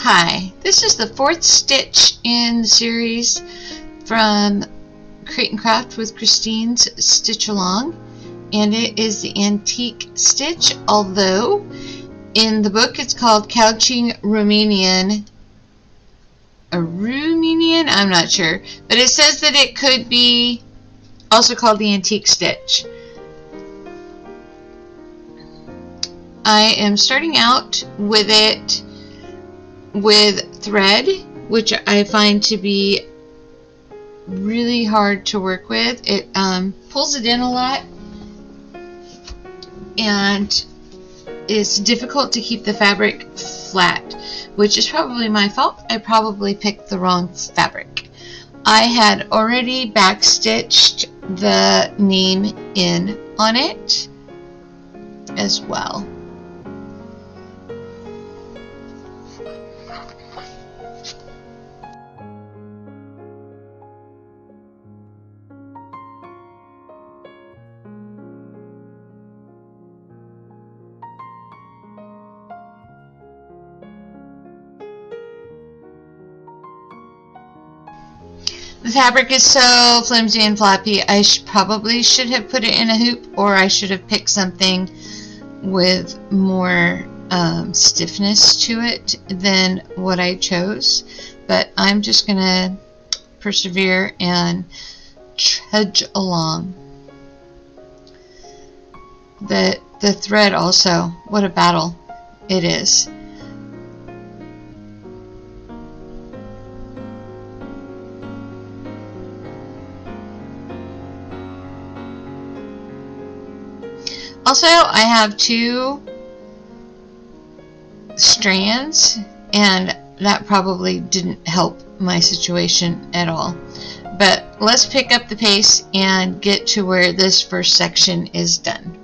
Hi, this is the fourth stitch in the series from Create and Craft with Christine's Stitch Along, and it is the antique stitch, although in the book it's called Couching Romanian, I'm not sure, but it says that it could be also called the antique stitch. I am starting out with it with thread, which I find to be really hard to work with. It pulls it in a lot and it's difficult to keep the fabric flat, which is probably my fault. I probably picked the wrong fabric. I had already backstitched the name in on it as well. The fabric is so flimsy and floppy, I probably should have put it in a hoop, or I should have picked something with more stiffness to it than what I chose. But I'm just going to persevere and trudge along. The thread also, what a battle it is. Also, I have two strands, and that probably didn't help my situation at all. But let's pick up the pace and get to where this first section is done.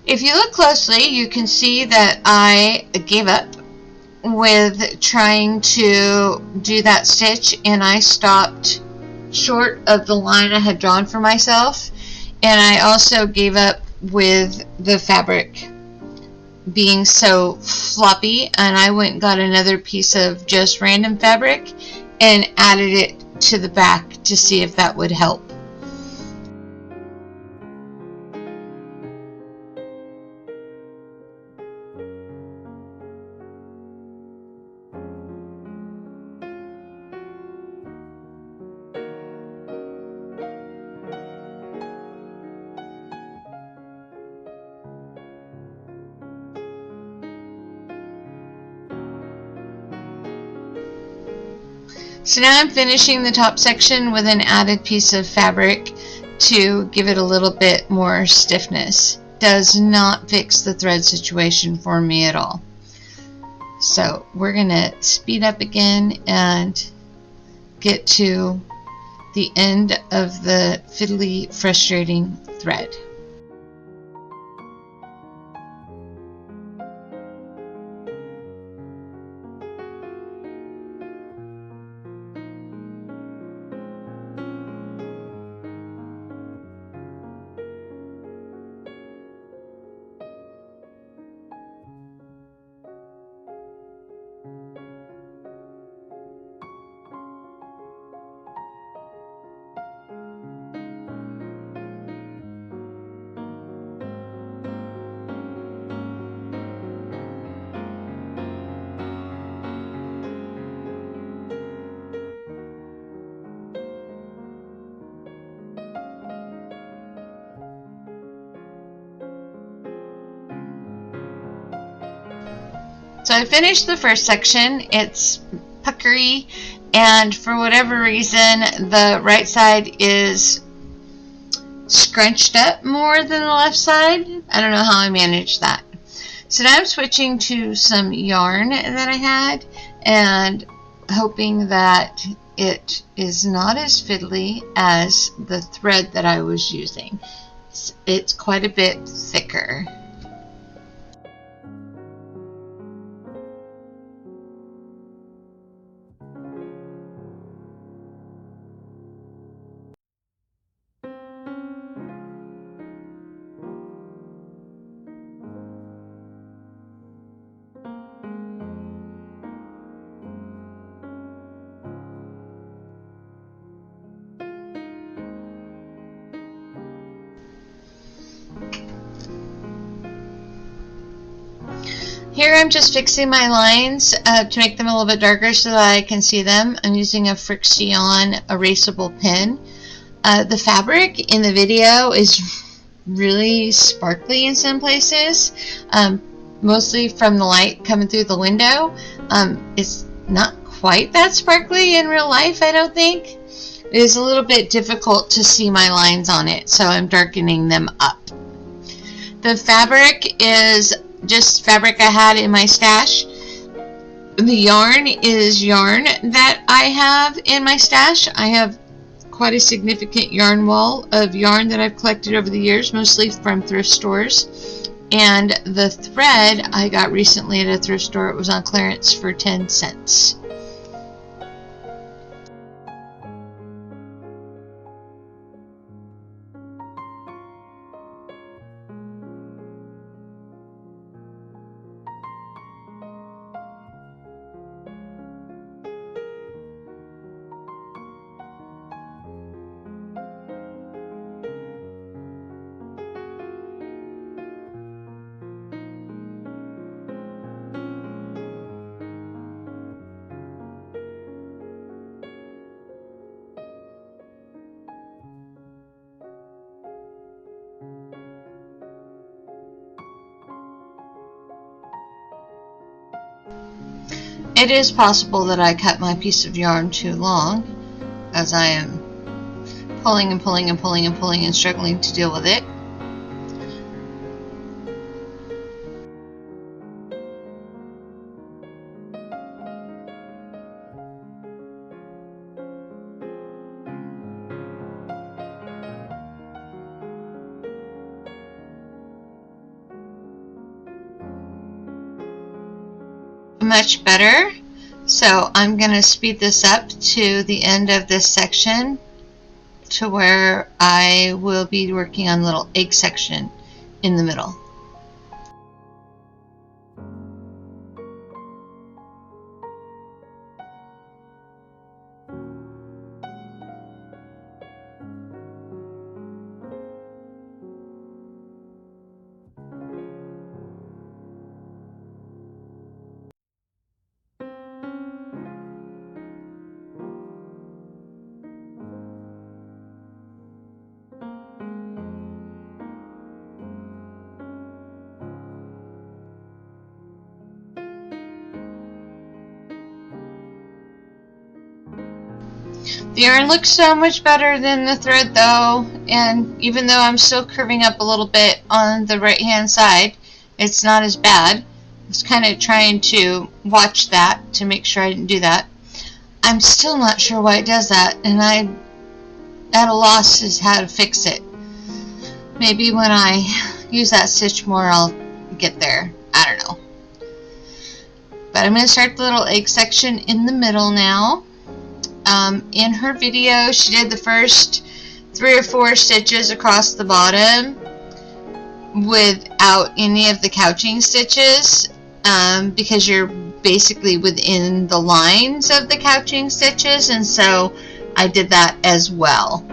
If you look closely, you can see that I gave up with trying to do that stitch, and I stopped short of the line I had drawn for myself, and I also gave up with the fabric being so floppy, and I went and got another piece of just random fabric and added it to the back to see if that would help. So now I'm finishing the top section with an added piece of fabric to give it a little bit more stiffness. Does not fix the thread situation for me at all. So we're going to speed up again and get to the end of the fiddly, frustrating thread. So I finished the first section. It's puckery, and for whatever reason the right side is scrunched up more than the left side. I don't know how I managed that. So now I'm switching to some yarn that I had and hoping that it is not as fiddly as the thread that I was using. It's quite a bit thicker. Here I'm just fixing my lines to make them a little bit darker so that I can see them. I'm using a Friction erasable pen. The fabric in the video is really sparkly in some places, mostly from the light coming through the window. It's not quite that sparkly in real life, I don't think. It is a little bit difficult to see my lines on it, so I'm darkening them up. The fabric is just fabric I had in my stash. The yarn is yarn that I have in my stash. I have quite a significant yarn wall of yarn that I've collected over the years, mostly from thrift stores. And the thread I got recently at a thrift store. It was on clearance for 10 cents. It is possible that I cut my piece of yarn too long, as I am pulling and pulling and pulling and pulling and struggling to deal with it. Much better. So I'm going to speed this up to the end of this section to where I will be working on the little egg section in the middle. The yarn looks so much better than the thread though, and even though I'm still curving up a little bit on the right hand side, it's not as bad. I was kind of trying to watch that to make sure I didn't do that. I'm still not sure why it does that, and I'm at a loss as how to fix it. Maybe when I use that stitch more I'll get there. I don't know. But I'm going to start the little egg section in the middle now. In her video she did the first 3 or 4 stitches across the bottom without any of the couching stitches, because you're basically within the lines of the couching stitches, and so I did that as well.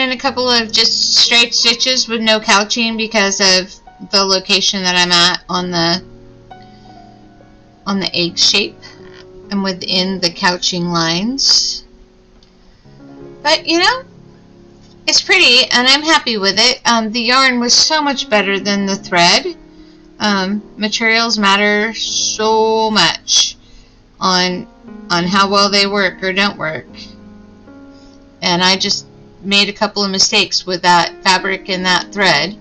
in a couple of just straight stitches with no couching because of the location that I'm at on the egg shape and within the couching lines. But you know, it's pretty and I'm happy with it. The yarn was so much better than the thread. Materials matter so much on how well they work or don't work. And I just made a couple of mistakes with that fabric and that thread.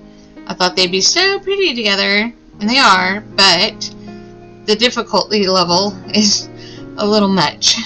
I thought they'd be so pretty together, and they are, but the difficulty level is a little much.